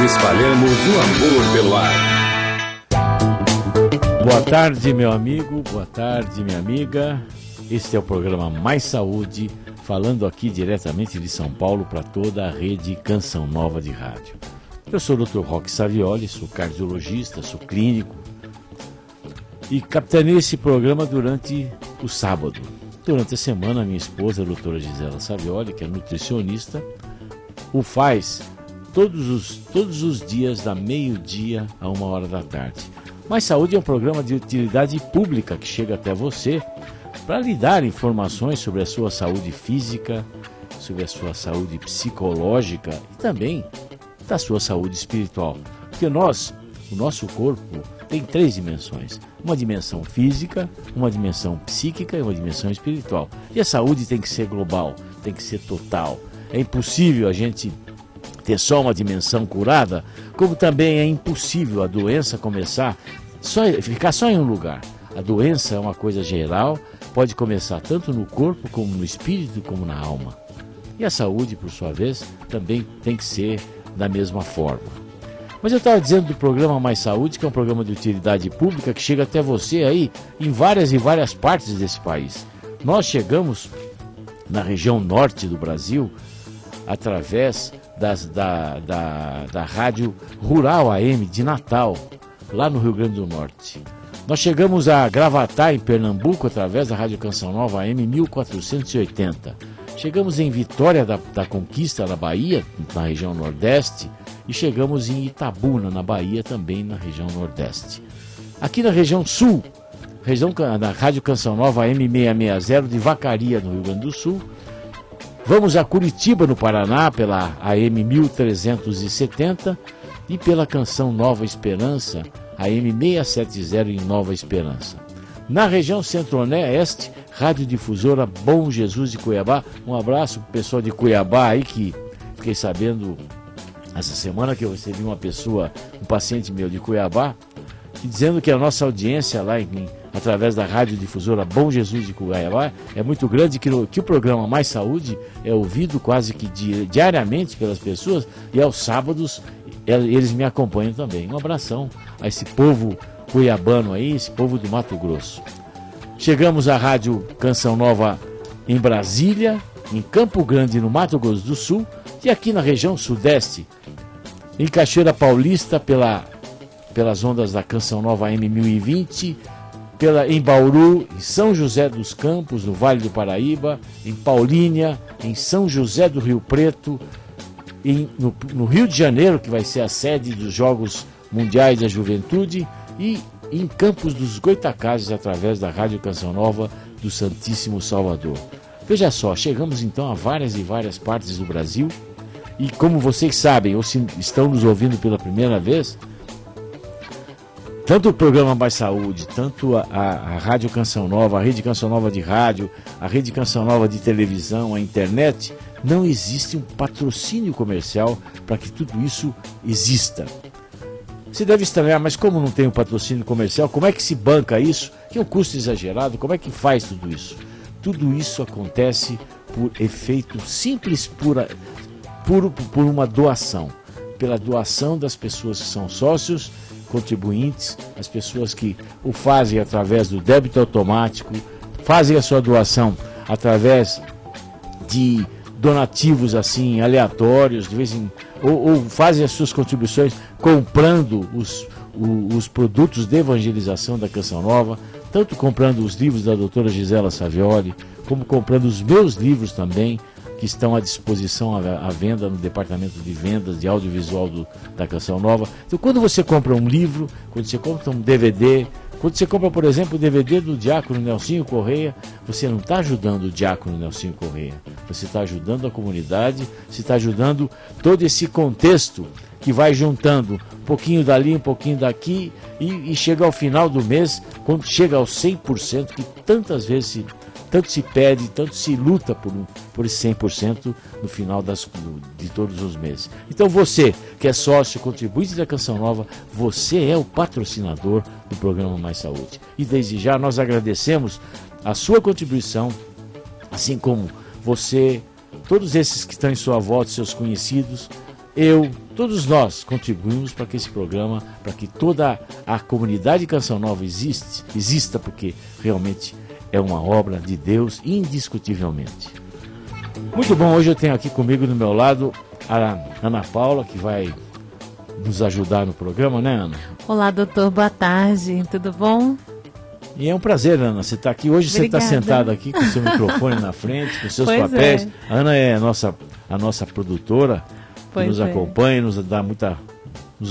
espalhamos o amor pelo ar. Boa tarde, meu amigo, boa tarde, minha amiga. Este é o programa Mais Saúde, falando aqui diretamente de São Paulo para toda a rede Canção Nova de rádio. Eu sou o Dr. Roque Savioli, sou cardiologista, sou clínico e capitaneei esse programa durante o sábado. Durante a semana, minha esposa, a doutora Gisela Savioli, que é nutricionista, o faz todos os dias, da meio-dia a 1h da tarde. Mais Saúde é um programa de utilidade pública que chega até você para lhe dar informações sobre a sua saúde física, sobre a sua saúde psicológica e também da sua saúde espiritual. Porque o nosso corpo tem 3 dimensões. Uma dimensão física, uma dimensão psíquica e uma dimensão espiritual. E a saúde tem que ser global, tem que ser total. É impossível a gente ter só uma dimensão curada, como também é impossível a doença ficar só em um lugar. A doença é uma coisa geral, pode começar tanto no corpo, como no espírito, como na alma. E a saúde, por sua vez, também tem que ser da mesma forma. Mas eu estava dizendo do programa Mais Saúde, que é um programa de utilidade pública que chega até você aí em várias e várias partes desse país. Nós chegamos na região norte do Brasil através da Rádio Rural AM de Natal, lá no Rio Grande do Norte. Nós chegamos a Gravatá, em Pernambuco, através da Rádio Canção Nova AM 1480. Chegamos em Vitória da Conquista, na Bahia, na região Nordeste, e chegamos em Itabuna, na Bahia, também na região Nordeste. Aqui na região Sul, da Rádio Canção Nova AM 660 de Vacaria, no Rio Grande do Sul. Vamos a Curitiba, no Paraná, pela AM 1370 e pela Canção Nova Esperança, AM 670 em Nova Esperança. Na região Centro-Oeste, Rádio Difusora Bom Jesus de Cuiabá. Um abraço para o pessoal de Cuiabá aí, que fiquei sabendo essa semana que eu recebi um paciente meu de Cuiabá, dizendo que a nossa audiência lá através da Rádio Difusora Bom Jesus de Cuiabá é muito grande, que o programa Mais Saúde é ouvido quase que diariamente pelas pessoas, e aos sábados eles me acompanham também. Um abração a esse povo cuiabano aí, esse povo do Mato Grosso. Chegamos à Rádio Canção Nova em Brasília, em Campo Grande, no Mato Grosso do Sul, e aqui na região Sudeste, em Cachoeira Paulista, pelas ondas da Canção Nova AM 1020, em Bauru, em São José dos Campos, no Vale do Paraíba, em Paulínia, em São José do Rio Preto, no Rio de Janeiro, que vai ser a sede dos Jogos Mundiais da Juventude, e em Campos dos Goitacazes, através da Rádio Canção Nova do Santíssimo Salvador. Veja só, chegamos então a várias e várias partes do Brasil, e como vocês sabem, ou se estão nos ouvindo pela primeira vez, tanto o programa Mais Saúde, tanto a Rádio Canção Nova, a Rede Canção Nova de rádio, a Rede Canção Nova de televisão, a internet, não existe um patrocínio comercial para que tudo isso exista. Você deve estranhar, mas como não tem um patrocínio comercial, como é que se banca isso? Que é um custo exagerado, como é que faz tudo isso? Tudo isso acontece por efeito simples, por uma doação. Pela doação das pessoas que são sócios, contribuintes, as pessoas que o fazem através do débito automático, fazem a sua doação através de donativos assim aleatórios, ou fazem as suas contribuições comprando os produtos de evangelização da Canção Nova, tanto comprando os livros da doutora Gisela Savioli, como comprando os meus livros também, que estão à disposição à venda no departamento de vendas de audiovisual da Canção Nova. Então, quando você compra um livro, quando você compra um DVD, quando você compra, por exemplo, o DVD do Diácono Nelsinho Correia, você não está ajudando o Diácono Nelsinho Correia, você está ajudando a comunidade, você está ajudando todo esse contexto que vai juntando um pouquinho dali, um pouquinho daqui, e chega ao final do mês, quando chega aos 100%, que tantas vezes tanto se pede, tanto se luta por esse 100% no final de todos os meses. Então você, que é sócio, contribuinte da Canção Nova, você é o patrocinador do programa Mais Saúde. E desde já nós agradecemos a sua contribuição, assim como você, todos esses que estão em sua volta, seus conhecidos, eu, todos nós contribuímos para que esse programa, para que toda a comunidade Canção Nova exista, porque realmente é uma obra de Deus, indiscutivelmente. Muito bom, hoje eu tenho aqui comigo do meu lado a Ana Paula, que vai nos ajudar no programa, né, Ana? Olá, doutor, boa tarde, tudo bom? E é um prazer, Ana, você está aqui. Hoje Obrigada. Você está sentada aqui com o seu microfone na frente, com seus papéis. A Ana é a nossa produtora, que nos acompanha, nos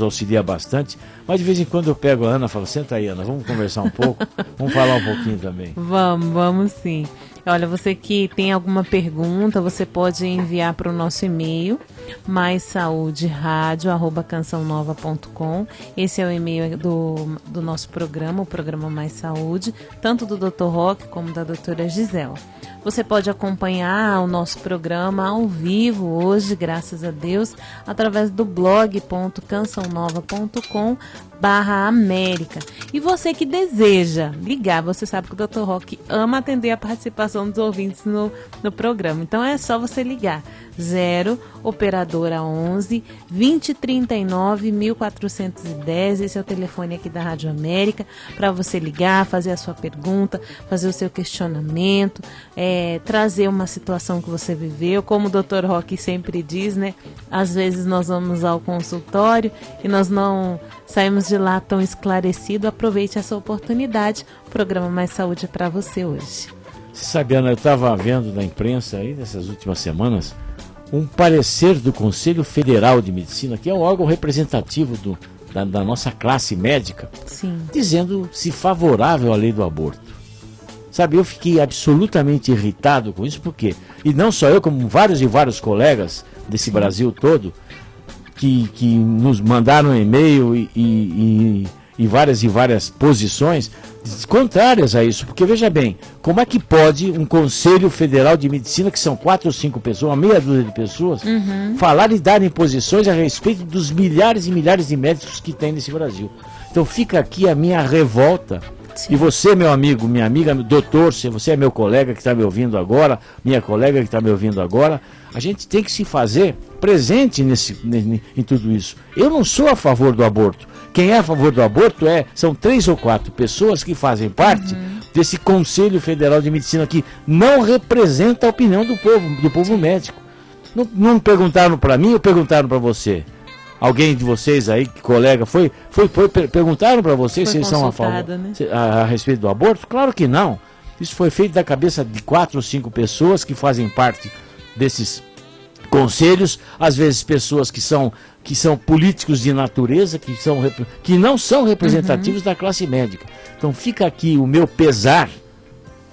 auxilia bastante. Mas de vez em quando eu pego a Ana e falo, senta aí, Ana, vamos conversar um pouco, vamos falar um pouquinho também. Vamos sim. Olha, você que tem alguma pergunta, você pode enviar para o nosso e-mail, maissaudeраdio@cançãonova.com. Esse é o e-mail do nosso programa, o programa Mais Saúde, tanto do Dr. Roque como da doutora Gisela. Você pode acompanhar o nosso programa ao vivo hoje, graças a Deus, através do blog.cançãonova.com/América. E você que deseja ligar, você sabe que o Dr. Roque ama atender a participação dos ouvintes no programa. Então é só você ligar. 0 operadora 11 2039 1410. Esse é o telefone aqui da Rádio América para você ligar, fazer a sua pergunta, fazer o seu questionamento, trazer uma situação que você viveu. Como o Dr. Roque sempre diz, né? Às vezes nós vamos ao consultório e nós não saímos de lá tão esclarecido. Aproveite essa oportunidade. O programa Mais Saúde é para você hoje. Você sabe, Ana, eu estava vendo na imprensa aí nessas últimas semanas um parecer do Conselho Federal de Medicina, que é um órgão representativo da nossa classe médica, sim, dizendo-se favorável à lei do aborto. Sabe, eu fiquei absolutamente irritado com isso, porque, e não só eu, como vários e vários colegas desse Brasil todo, que nos mandaram um e-mail e várias posições contrárias a isso, porque veja bem, como é que pode um Conselho Federal de Medicina, que são 4 ou 5 pessoas, uma meia dúzia de pessoas, falar e dar posições a respeito dos milhares e milhares de médicos que tem nesse Brasil. Então fica aqui a minha revolta. Sim. E você, meu amigo, minha amiga, doutor, se você é meu colega que está me ouvindo agora, minha colega que está me ouvindo agora, a gente tem que se fazer presente em tudo isso. Eu não sou a favor do aborto. Quem é a favor do aborto são 3 ou 4 pessoas que fazem parte desse Conselho Federal de Medicina, que não representa a opinião do povo médico. Não perguntaram para mim ou perguntaram para você? Alguém de vocês aí, colega, perguntaram para vocês se eles são a favor, né? a respeito do aborto? Claro que não. Isso foi feito da cabeça de 4 ou 5 pessoas que fazem parte desses conselhos, às vezes pessoas que são políticos de natureza, que não são representativos da classe médica. Então fica aqui o meu pesar,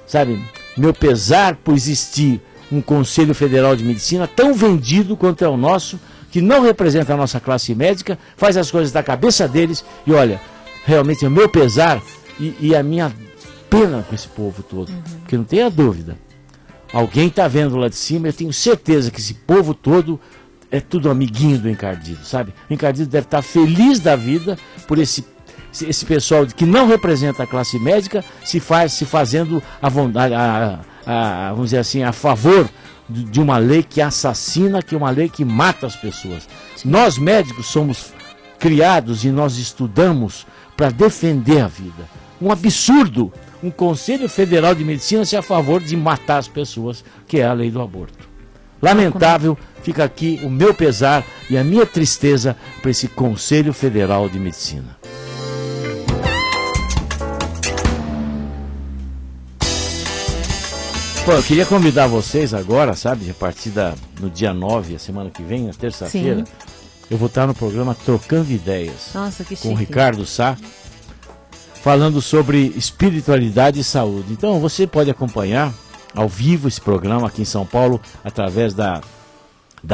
sabe? Meu pesar por existir um Conselho Federal de Medicina tão vendido quanto é o nosso, que não representa a nossa classe médica, faz as coisas da cabeça deles, e olha, realmente é o meu pesar e a minha pena com esse povo todo, porque não tenha dúvida. Alguém está vendo lá de cima, eu tenho certeza que esse povo todo é tudo amiguinho do encardido, sabe? O encardido deve estar feliz da vida por esse pessoal que não representa a classe médica se fazendo vamos dizer assim, a favor de uma lei que assassina, que é uma lei que mata as pessoas. Nós médicos somos criados e nós estudamos para defender a vida. Um absurdo um Conselho Federal de Medicina ser a favor de matar as pessoas, que é a lei do aborto. Lamentável, fica aqui o meu pesar e a minha tristeza para esse Conselho Federal de Medicina. Pô, eu queria convidar vocês agora, sabe, a partir no dia 9, a semana que vem, na terça-feira, eu vou estar no programa Trocando Ideias. Nossa, que chique. Com o Ricardo Sá, falando sobre espiritualidade e saúde. Então você pode acompanhar ao vivo esse programa aqui em São Paulo, através da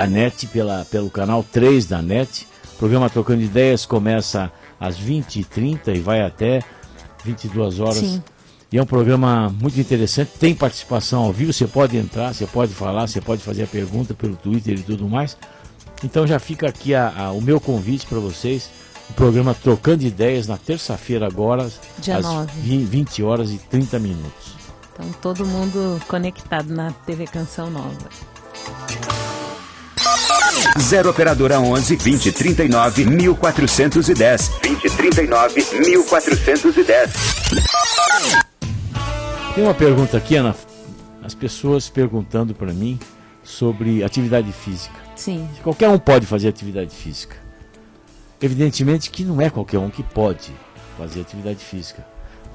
NET, pelo canal 3 da NET. O programa Trocando Ideias começa às 20h30 e vai até 22 horas. Sim. E é um programa muito interessante, tem participação ao vivo, você pode entrar, você pode falar, você pode fazer a pergunta pelo Twitter e tudo mais. Então já fica aqui o meu convite para vocês, o programa Trocando Ideias na terça-feira agora, dia às 20h30. Então todo mundo conectado na TV Canção Nova. 0 operadora 11 2039 1410. 2039 1410. Tem uma pergunta aqui, Ana. As pessoas perguntando para mim sobre atividade física. Sim. Se qualquer um pode fazer atividade física. Evidentemente que não é qualquer um que pode fazer atividade física.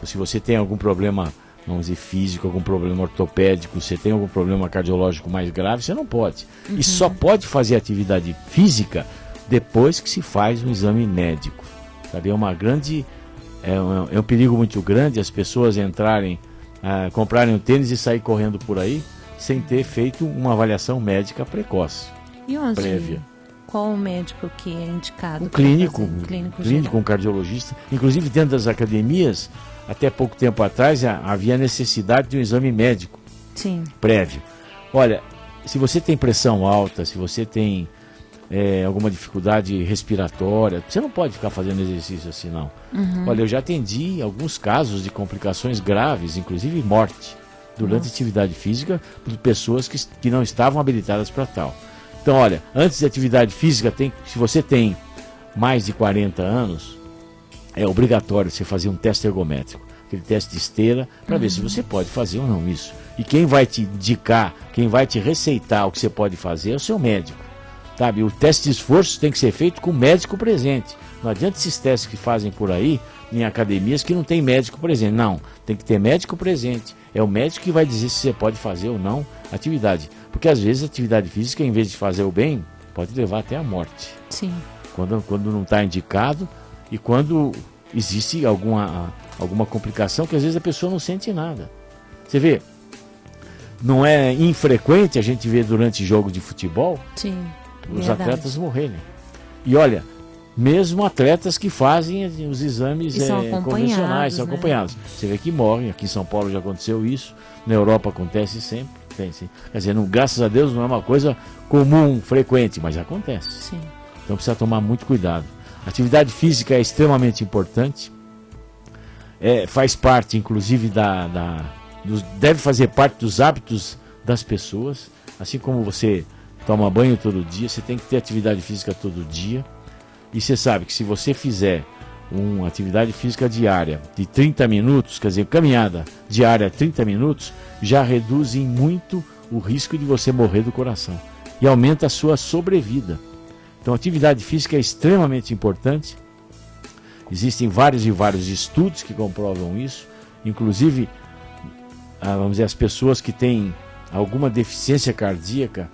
Se você tem algum problema, vamos dizer, físico, algum problema ortopédico, você tem algum problema cardiológico mais grave, você não pode. E só pode fazer atividade física depois que se faz um exame médico. Sabe? É uma grande... É um perigo muito grande as pessoas entrarem, comprarem um tênis e sair correndo por aí sem ter feito uma avaliação médica precoce, E onde? prévia. Qual o médico que é indicado? Um clínico, Clínico um cardiologista. Inclusive dentro das academias, até pouco tempo atrás, havia necessidade de um exame médico Sim. prévio. Olha, se você tem pressão alta, se você tem alguma dificuldade respiratória, você não pode ficar fazendo exercício assim, não. Olha, eu já atendi alguns casos de complicações graves, inclusive morte, durante a atividade física, de pessoas que não estavam habilitadas para tal. Então, olha, antes de atividade física, se você tem mais de 40 anos, é obrigatório você fazer um teste ergométrico, aquele teste de esteira, para ver se você pode fazer ou não isso. E quem vai te indicar, quem vai te receitar o que você pode fazer é o seu médico. Sabe? O teste de esforço tem que ser feito com o médico presente. Não adianta esses testes que fazem por aí, em academias que não tem médico presente. Não, tem que ter médico presente. É o médico que vai dizer se você pode fazer ou não atividade. Porque às vezes a atividade física, em vez de fazer o bem, pode levar até a morte. Sim. Quando não está indicado e quando existe alguma complicação que às vezes a pessoa não sente nada. Você vê, não é infrequente a gente ver durante jogos de futebol Sim. os Verdade. atletas morrerem. E olha, mesmo atletas que fazem os exames E são convencionais, são né? acompanhados. Você vê que morrem, aqui em São Paulo já aconteceu isso, na Europa acontece sempre. Sim. Quer dizer, graças a Deus não é uma coisa comum, frequente, mas acontece. Sim. Então precisa tomar muito cuidado. Atividade física é extremamente importante, faz parte inclusive deve fazer parte dos hábitos das pessoas, assim como você toma banho todo dia, você tem que ter atividade física todo dia. E você sabe que se você fizer uma atividade física diária de 30 minutos, quer dizer, caminhada diária 30 minutos, já reduz em muito o risco de você morrer do coração e aumenta a sua sobrevida. Então, a atividade física é extremamente importante. Existem vários e vários estudos que comprovam isso, inclusive, vamos dizer, as pessoas que têm alguma deficiência cardíaca,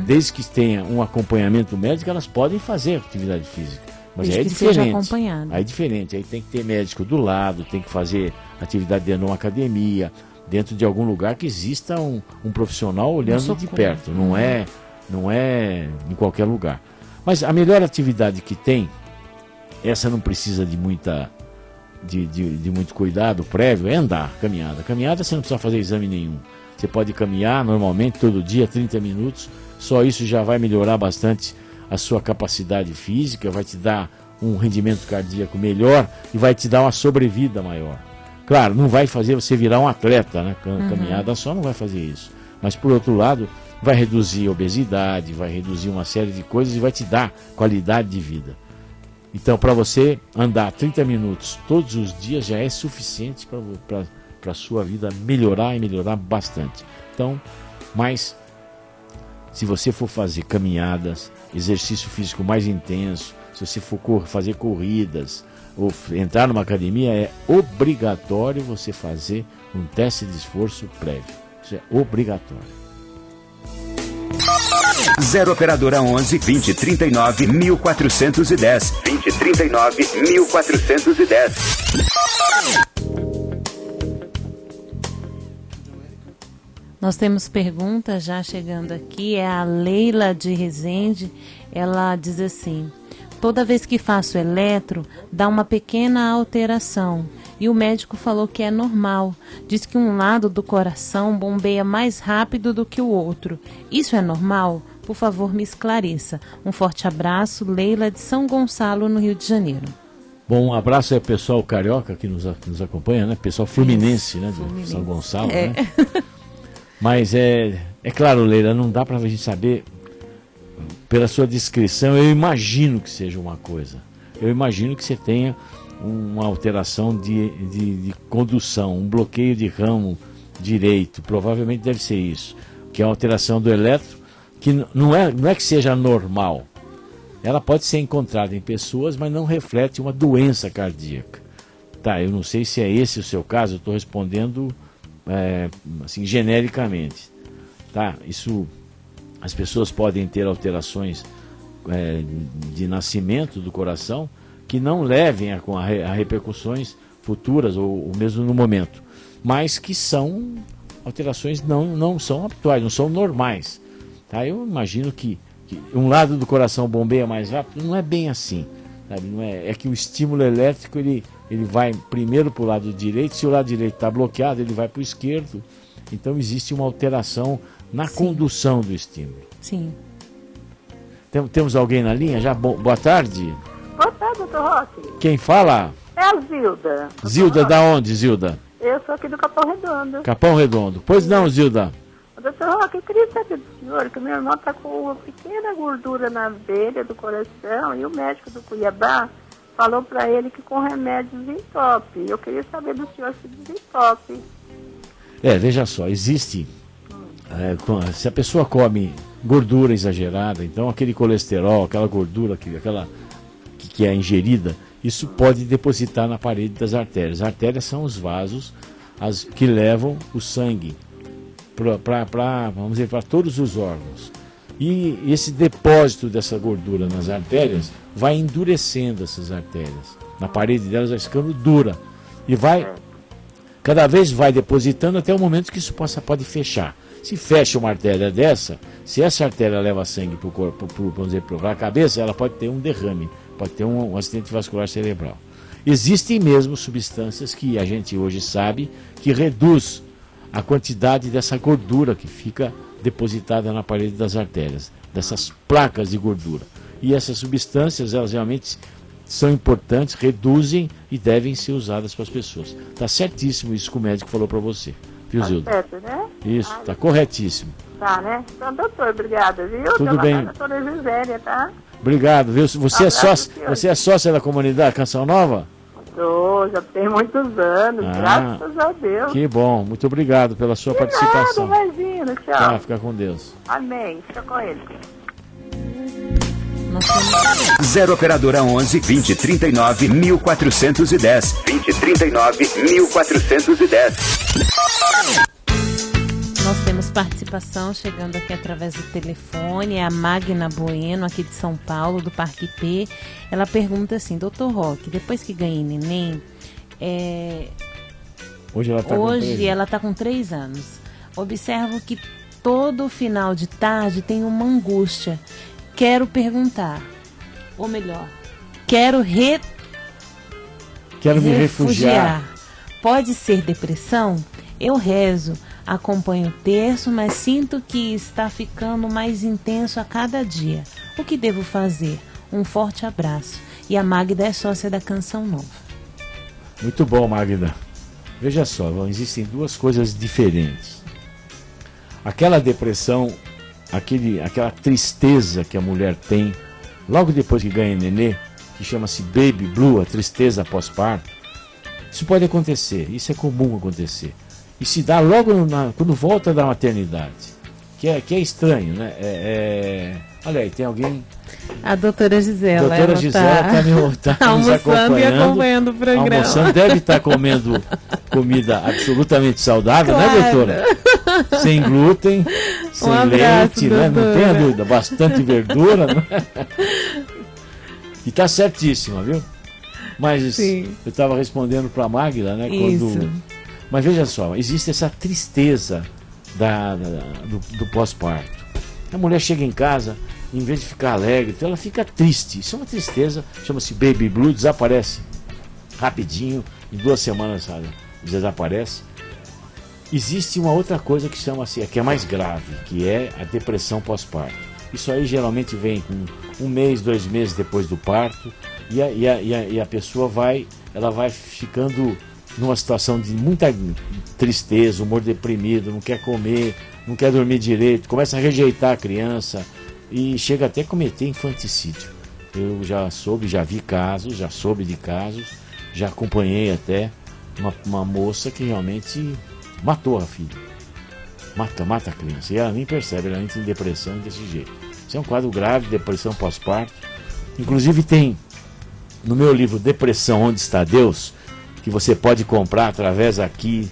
desde que tenha um acompanhamento médico, elas podem fazer atividade física. Mas Desde aí é que seja diferente. acompanhado. Aí é diferente. Aí tem que ter médico do lado, tem que fazer atividade dentro de uma academia, dentro de algum lugar que exista um profissional olhando de perto. Não é em qualquer lugar. Mas a melhor atividade que tem, essa não precisa de muito cuidado prévio, é andar, caminhada. Caminhada você não precisa fazer exame nenhum. Você pode caminhar normalmente todo dia 30 minutos, só isso já vai melhorar bastante a sua capacidade física, vai te dar um rendimento cardíaco melhor e vai te dar uma sobrevida maior. Claro, não vai fazer você virar um atleta, né? Caminhada só não vai fazer isso. Mas por outro lado, vai reduzir a obesidade, vai reduzir uma série de coisas e vai te dar qualidade de vida. Então, para você andar 30 minutos todos os dias já é suficiente para a sua vida melhorar e melhorar bastante. Então, mas se você for fazer caminhadas, exercício físico mais intenso, se você for fazer corridas ou entrar numa academia, é obrigatório você fazer um teste de esforço prévio. Isso é obrigatório. 0 operadora 11 2039 1410. 2039 1410. Nós temos perguntas já chegando aqui. É a Leila de Resende. Ela diz assim: toda vez que faço eletro, dá uma pequena alteração. E o médico falou que é normal. Diz que um lado do coração bombeia mais rápido do que o outro. Isso é normal? Por favor, me esclareça. Um forte abraço, Leila de São Gonçalo, no Rio de Janeiro. Bom, um abraço ao pessoal carioca que nos acompanha, né? Pessoal fluminense, né? De São Gonçalo, né? Mas é claro, Leila, não dá para a gente saber pela sua descrição, eu imagino que seja uma coisa. Eu imagino que você tenha uma alteração de condução, um bloqueio de ramo direito. Provavelmente deve ser isso. Que é uma alteração do elétron, que não é que seja normal. Ela pode ser encontrada em pessoas, mas não reflete uma doença cardíaca. Tá, eu não sei se é esse o seu caso, eu estou respondendo assim, genericamente. Tá, isso, as pessoas podem ter alterações de nascimento do coração que não levem a repercussões futuras ou mesmo no momento, mas que são alterações não são habituais, não são normais. Tá? Eu imagino que um lado do coração bombeia mais rápido, não é bem assim. Sabe? Não é que o estímulo elétrico ele vai primeiro para o lado direito, se o lado direito está bloqueado, ele vai para o esquerdo. Então existe uma alteração na condução do estímulo. Sim. Temos alguém na linha? Já boa tarde. Boa tarde, doutor Roque. Quem fala? É a Zilda. Zilda, da onde, Zilda? Eu sou aqui do Capão Redondo. Capão Redondo. Pois não, Zilda. Doutor Roque, eu queria saber do senhor que meu irmão está com uma pequena gordura na veia do coração e o médico do Cuiabá falou para ele que com remédio desentope. Eu queria saber do senhor se desentope. Veja só, existe... se a pessoa come gordura exagerada, então aquele colesterol, aquela gordura, que é ingerida, isso pode depositar na parede das artérias. As artérias são os vasos que levam o sangue para todos os órgãos. E esse depósito dessa gordura nas artérias vai endurecendo essas artérias. Na parede delas vai ficando dura. E cada vez vai depositando até o momento que isso pode fechar. Se fecha uma artéria dessa, se essa artéria leva sangue para o corpo, para a cabeça, ela pode ter um derrame, pode ter um acidente vascular cerebral. Existem mesmo substâncias que a gente hoje sabe que reduz a quantidade dessa gordura que fica depositada na parede das artérias, dessas placas de gordura. E essas substâncias, elas realmente são importantes, reduzem e devem ser usadas para as pessoas. Está certíssimo isso que o médico falou para você. Viu, Zilda? Certo, né? Isso, está corretíssimo. Tá, né? Então, doutor, obrigada, viu? Tudo bem. Doutora Gisélia, tá? Obrigado, viu? Você é sócia da comunidade Canção Nova? Já tem muitos anos, graças a Deus. Que bom, muito obrigado pela sua participação. Nada, imagina, tchau. Tá, fica com Deus. Amém, fica com ele. 0 operadora 11 20 39 1410. 20 39 1410. Nós temos participação chegando aqui através do telefone, é a Magna Bueno, aqui de São Paulo, do Parque P. Ela pergunta assim, doutor Roque, depois que ganhei neném, hoje ela está com 3 anos. Observo que todo final de tarde tem uma angústia. Quero perguntar, ou melhor, quero me refugiar. Pode ser depressão? Eu rezo, acompanho o terço, mas sinto que está ficando mais intenso a cada dia. O que devo fazer? Um forte abraço. E a Magda é sócia da Canção Nova. Muito bom, Magda. Veja só, existem duas coisas diferentes. Aquela depressão, aquela tristeza que a mulher tem logo depois que ganha nenê, que chama-se baby blue, a tristeza pós-parto, isso pode acontecer, isso é comum acontecer. E se dá logo quando volta da maternidade, que é estranho, né? Olha aí, tem alguém... A doutora Gisela. A doutora Gisela está nos acompanhando o programa. Almoçando, deve estar comendo comida absolutamente saudável, claro, né, doutora? Sem glúten, sem leite, né? Não tenha dúvida, bastante verdura, né? E está certíssima, viu? Mas sim, eu estava respondendo para a Magda, né? Mas veja só, existe essa tristeza do pós-parto. A mulher chega em casa, em vez de ficar alegre, então ela fica triste. Isso é uma tristeza, chama-se baby blue, desaparece rapidinho, em 2 semanas, sabe, desaparece. Existe uma outra coisa que chama-se, que é mais grave, que é a depressão pós-parto. Isso aí geralmente vem com 1 mês, 2 meses depois do parto, e a pessoa vai ficando numa situação de muita tristeza, humor deprimido, não quer comer, não quer dormir direito, começa a rejeitar a criança, e chega até a cometer infanticídio. Eu já vi casos, já soube de casos, já acompanhei até uma moça que realmente matou a filha. Mata a criança. E ela nem percebe, ela entra em depressão desse jeito. Isso é um quadro grave, depressão pós-parto. Inclusive tem no meu livro Depressão, Onde Está Deus, que você pode comprar através aqui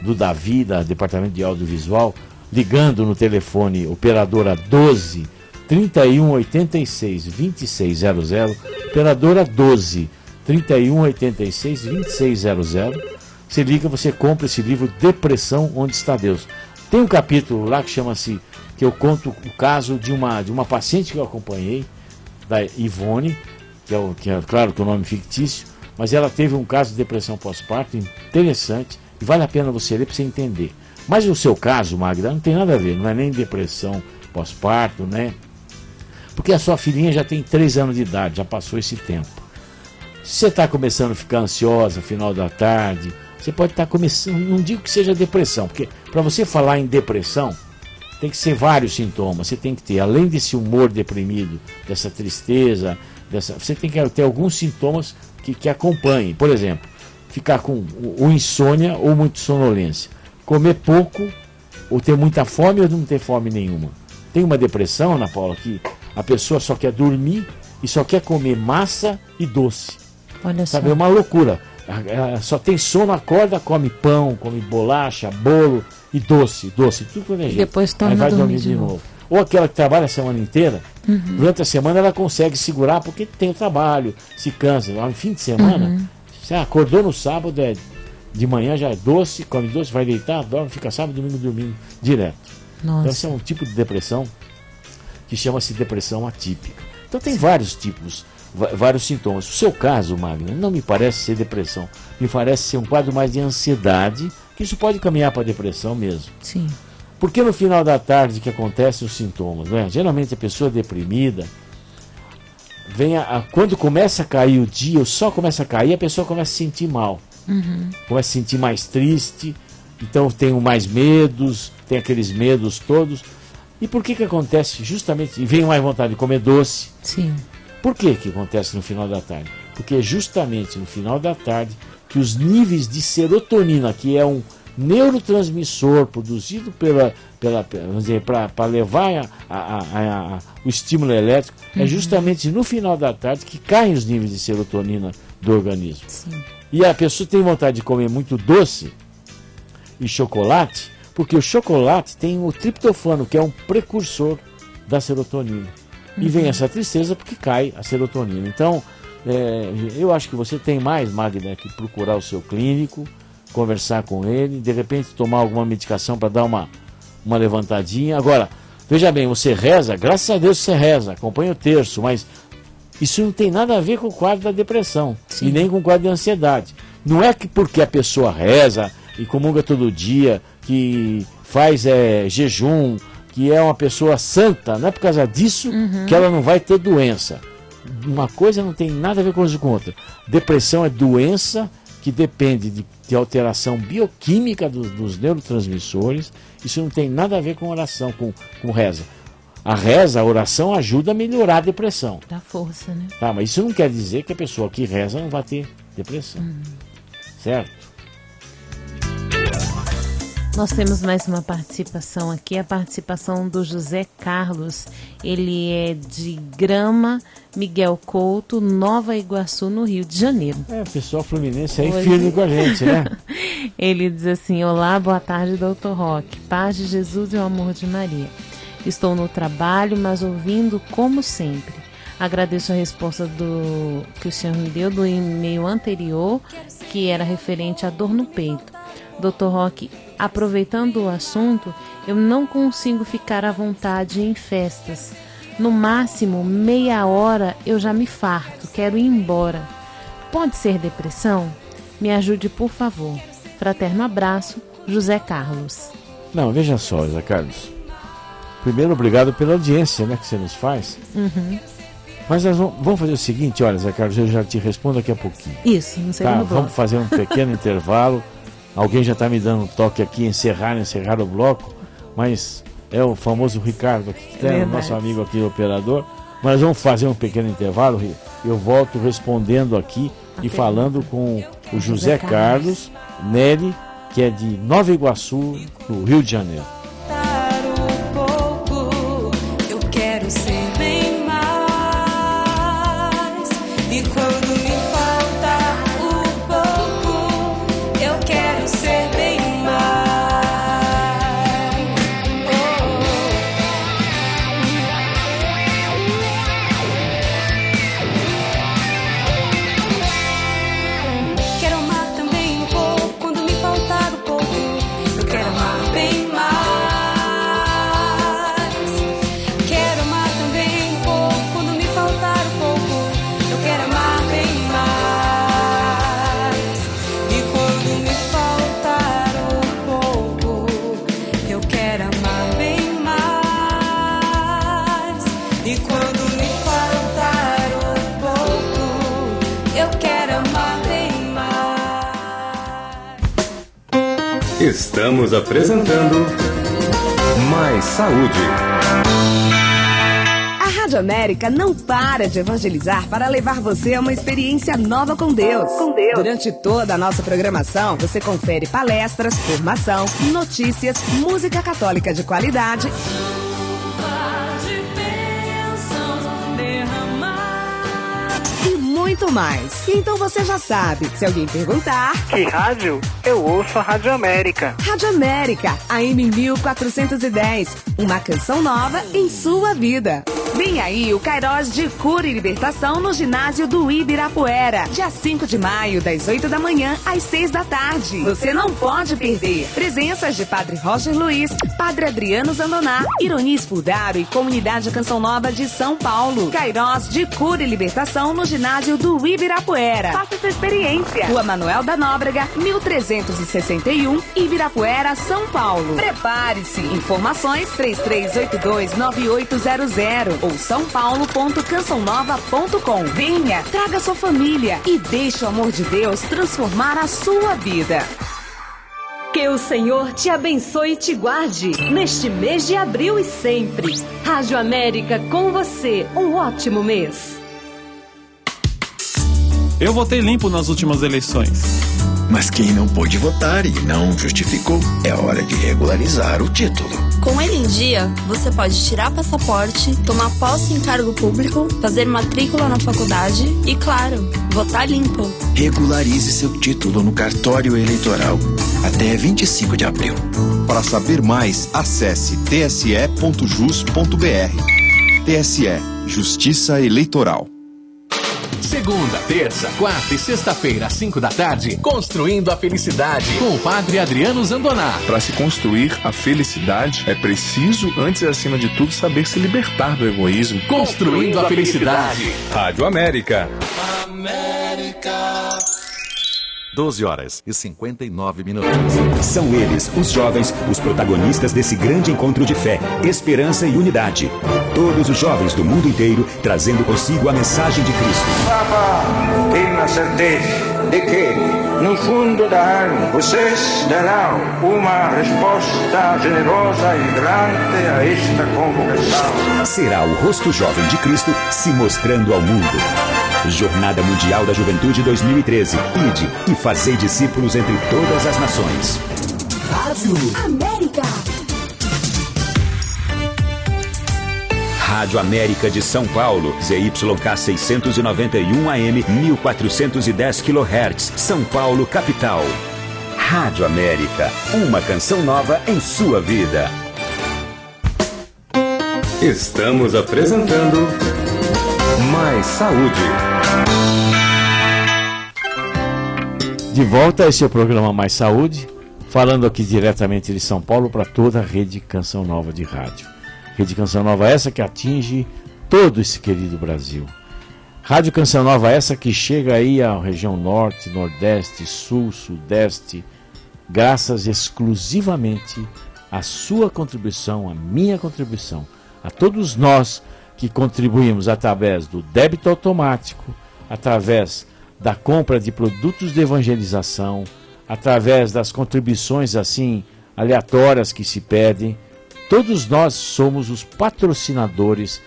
do Davi, da Departamento de Audiovisual, ligando no telefone operadora 12 3186 2600, operadora 12 3186 2600. Você liga, você compra esse livro Depressão, Onde Está Deus. Tem um capítulo lá que chama-se, que eu conto o caso de uma paciente que eu acompanhei, da Ivone, que é claro que é um nome fictício, mas ela teve um caso de depressão pós-parto interessante, e vale a pena você ler para você entender. Mas o seu caso, Magda, não tem nada a ver, não é nem depressão pós-parto, né? Porque a sua filhinha já tem 3 anos de idade, já passou esse tempo. Se você está começando a ficar ansiosa, final da tarde, você pode estar começando, não digo que seja depressão, porque para você falar em depressão, tem que ser vários sintomas. Você tem que ter, além desse humor deprimido, dessa tristeza, você tem que ter alguns sintomas que acompanhem. Por exemplo, ficar com insônia ou muita sonolência. Comer pouco, ou ter muita fome ou não ter fome nenhuma. Tem uma depressão, Ana Paula, que a pessoa só quer dormir e só quer comer massa e doce. Olha só. Sabe, é uma loucura. Só tem sono, acorda, come pão, come bolacha, bolo e doce, tudo quanto é jeito. Depois torna aí vai dormir dormir de novo. Ou aquela que trabalha a semana inteira, durante a semana ela consegue segurar porque tem o trabalho, se cansa. No fim de semana, você acordou no sábado, de manhã já é doce, come doce, vai deitar, dorme, fica sábado, domingo dormindo direto. Nossa. Então esse é um tipo de depressão que chama-se depressão atípica. Então tem vários tipos, vários sintomas. O seu caso, Magna, não me parece ser depressão, me parece ser um quadro mais de ansiedade, que isso pode caminhar para depressão mesmo. Sim. Porque no final da tarde que acontecem os sintomas, não é? Geralmente a pessoa deprimida, quando começa a cair o dia, o sol começa a cair, a pessoa começa a se sentir mal. Começa a se sentir mais triste, então tem mais medos, tem aqueles medos todos. E por que acontece justamente, e vem mais vontade de comer doce? Sim. Por que acontece no final da tarde? Porque é justamente no final da tarde que os níveis de serotonina, que é um neurotransmissor produzido para levar o estímulo elétrico, é justamente no final da tarde que caem os níveis de serotonina do organismo. Sim. E a pessoa tem vontade de comer muito doce e chocolate, porque o chocolate tem o triptofano, que é um precursor da serotonina. E vem essa tristeza porque cai a serotonina. Então, eu acho que você tem mais, Magda, que procurar o seu clínico, conversar com ele, de repente tomar alguma medicação para dar uma levantadinha. Agora, veja bem, você reza, graças a Deus você reza, acompanha o terço, mas isso não tem nada a ver com o quadro da depressão. Sim. E nem com o quadro de ansiedade. Não é que porque a pessoa reza e comunga todo dia, que faz jejum, que é uma pessoa santa, não é por causa disso que ela não vai ter doença. Uma coisa não tem nada a ver com outra. Depressão é doença que depende de alteração bioquímica dos neurotransmissores. Isso não tem nada a ver com oração, com reza. A oração ajuda a melhorar a depressão. Dá força, né? Tá, mas isso não quer dizer que a pessoa que reza não vai ter depressão. Certo? Nós temos mais uma participação aqui, a participação do José Carlos. Ele é de Grama Miguel Couto, Nova Iguaçu, no Rio de Janeiro. O pessoal fluminense aí firme com a gente, né? Ele diz assim: olá, boa tarde, Dr. Roque. Paz de Jesus e o amor de Maria. Estou no trabalho, mas ouvindo como sempre. Agradeço a resposta que o senhor me deu do e-mail anterior, que era referente à dor no peito. Dr. Roque, aproveitando o assunto, eu não consigo ficar à vontade em festas. No máximo, meia hora eu já me farto, quero ir embora. Pode ser depressão? Me ajude, por favor. Fraterno abraço, José Carlos. Não, veja só, José Carlos. Primeiro, obrigado pela audiência, né, que você nos faz. Mas nós vamos fazer o seguinte, olha, José Carlos, eu já te respondo daqui a pouquinho. Isso, não sei como. Vamos fazer um pequeno intervalo. Alguém já está me dando um toque aqui, encerrar o bloco, mas é o famoso Ricardo, que é o nosso amigo aqui, operador. Mas vamos fazer um pequeno intervalo. Eu volto respondendo aqui e falando com o José Carlos Neri, que é de Nova Iguaçu, no Rio de Janeiro. Eu quero ser bem mais. E quando me falta o pouco, eu quero ser bem mais. Quero amar também um pouco quando me faltar o pouco. Eu quero amar bem mais. Quero amar também um pouco quando me faltar um pouco. Eu quero amar bem mais. E quando me faltar um pouco, eu quero amar bem mais. E quando me faltar um pouco, eu quero amar bem mais. Estamos apresentando Mais Saúde. A Rádio América não para de evangelizar para levar você a uma experiência nova com Deus. Durante toda a nossa programação, você confere palestras, formação, notícias, música católica de qualidade e muito mais. Então você já sabe, se alguém perguntar... Que rádio? Eu ouço a Rádio América. Rádio América, AM 1410. Uma canção nova em sua vida. Vem aí o Kairós de Cura e Libertação no ginásio do Ibirapuera. Dia 5 de maio, das 8 da manhã às 6 da tarde. Você não pode perder. Presenças de Padre Roger Luiz, Padre Adriano Zandoná, Ironi Spuldaro e Comunidade Canção Nova de São Paulo. Kairós de Cura e Libertação no ginásio do Ibirapuera. Faça sua experiência. Rua Manuel da Nóbrega, 1361, Ibirapuera, São Paulo. Prepare-se. Informações 33829800 ou sãopaulo.cançãonova.com. Venha, traga sua família e deixe o amor de Deus transformar a sua vida. Que o Senhor te abençoe e te guarde neste mês de abril e sempre. Rádio América com você, um ótimo mês. Eu votei limpo nas últimas eleições. Mas quem não pôde votar e não justificou, é hora de regularizar o título. Com ele em dia, você pode tirar passaporte, tomar posse em cargo público, fazer matrícula na faculdade e, claro, votar limpo. Regularize seu título no cartório eleitoral até 25 de abril. Para saber mais, acesse tse.jus.br. TSE, Justiça Eleitoral. Segunda, terça, quarta e sexta-feira, às 5 da tarde, Construindo a Felicidade, com o Padre Adriano Zandoná. Para se construir a felicidade, é preciso, antes e acima de tudo, saber se libertar do egoísmo. Construindo a Felicidade. Rádio América. América. 12h59. São eles, os jovens, os protagonistas desse grande encontro de fé, esperança e unidade. Todos os jovens do mundo inteiro trazendo consigo a mensagem de Cristo. Papa tem a certeza de que, no fundo da alma, vocês darão uma resposta generosa e grande a esta convocação. Será o rosto jovem de Cristo se mostrando ao mundo. Jornada Mundial da Juventude 2013. Ide e fazei discípulos entre todas as nações. Rádio América. Rádio América de São Paulo, ZYK 691 AM, 1410 kHz, São Paulo, capital. Rádio América, uma canção nova em sua vida. Estamos apresentando Mais Saúde. De volta a esse é o programa Mais Saúde, falando aqui diretamente de São Paulo para toda a rede Canção Nova de rádio. Rede Canção Nova essa que atinge todo esse querido Brasil. Rádio Canção Nova essa que chega aí à região norte, nordeste, sul, sudeste, graças exclusivamente à sua contribuição, à minha contribuição, a todos nós que contribuímos através do débito automático, através da compra de produtos de evangelização, através das contribuições assim aleatórias que se pedem. todos nós somos os patrocinadores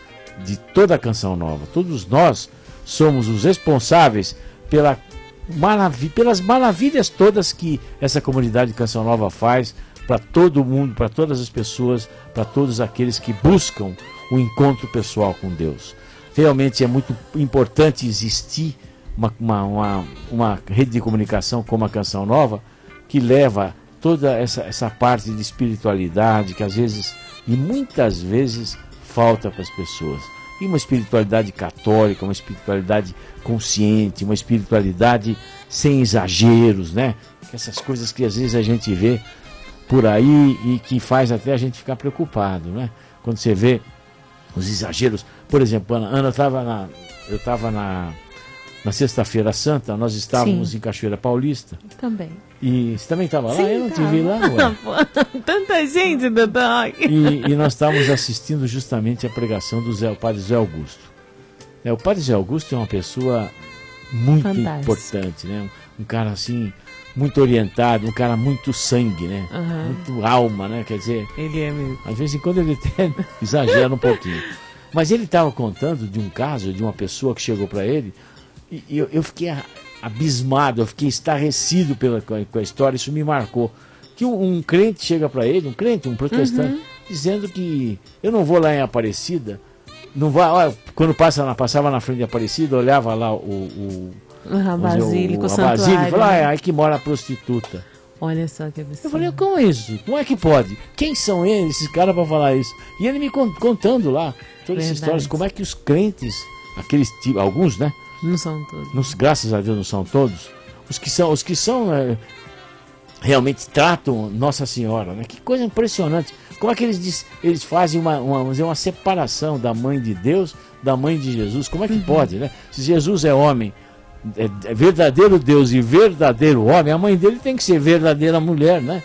de toda a Canção Nova. Todos nós somos os responsáveis pelas maravilhas todas que essa comunidade de Canção Nova faz para todo mundo, para todas as pessoas, para todos aqueles que buscam o encontro pessoal com Deus. Realmente é muito importante existir uma rede de comunicação como a Canção Nova, que leva toda essa parte de espiritualidade que às vezes, e muitas vezes, falta para as pessoas. E uma espiritualidade católica, uma espiritualidade consciente, uma espiritualidade sem exageros, né? Essas coisas que às vezes a gente vê por aí e que faz até a gente ficar preocupado, né? Quando você vê os exageros. Por exemplo, Ana, eu estava na Sexta-feira Santa, nós estávamos em Cachoeira Paulista. Também. E você também estava lá? Sim, eu não te vi lá, ué. Tanta gente, doutor. E nós estávamos assistindo justamente a pregação do Padre Zé Augusto. O Padre Zé Augusto é uma pessoa muito importante, né? Um cara assim, muito orientado, um cara muito sangue, né? Muito alma, né? Quer dizer, ele é mesmo. Às vezes em quando ele até exagera um pouquinho. Mas ele estava contando de um caso de uma pessoa que chegou para ele, e eu fiquei abismado, eu fiquei estarrecido com a história, isso me marcou. Que um crente chega para ele, um protestante, dizendo que eu não vou lá em Aparecida, não vai, olha, quando passava na frente de Aparecida, olhava lá a Basílica, o santuário, Basílica, falava, aí que mora a prostituta. Olha só que absurdo. Eu falei, como é isso? Como é que pode? Quem são eles, esses caras, para falar isso? E ele me contando lá todas essas histórias, como é que os crentes, aqueles tipos, alguns, né? Não são todos. Graças a Deus não são todos. Os que são realmente tratam Nossa Senhora, né? Que coisa impressionante. Como é que eles fazem uma separação da mãe de Deus, da mãe de Jesus? Como é que pode, né? Se Jesus é homem, é verdadeiro Deus e verdadeiro homem, a mãe dele tem que ser verdadeira mulher, né?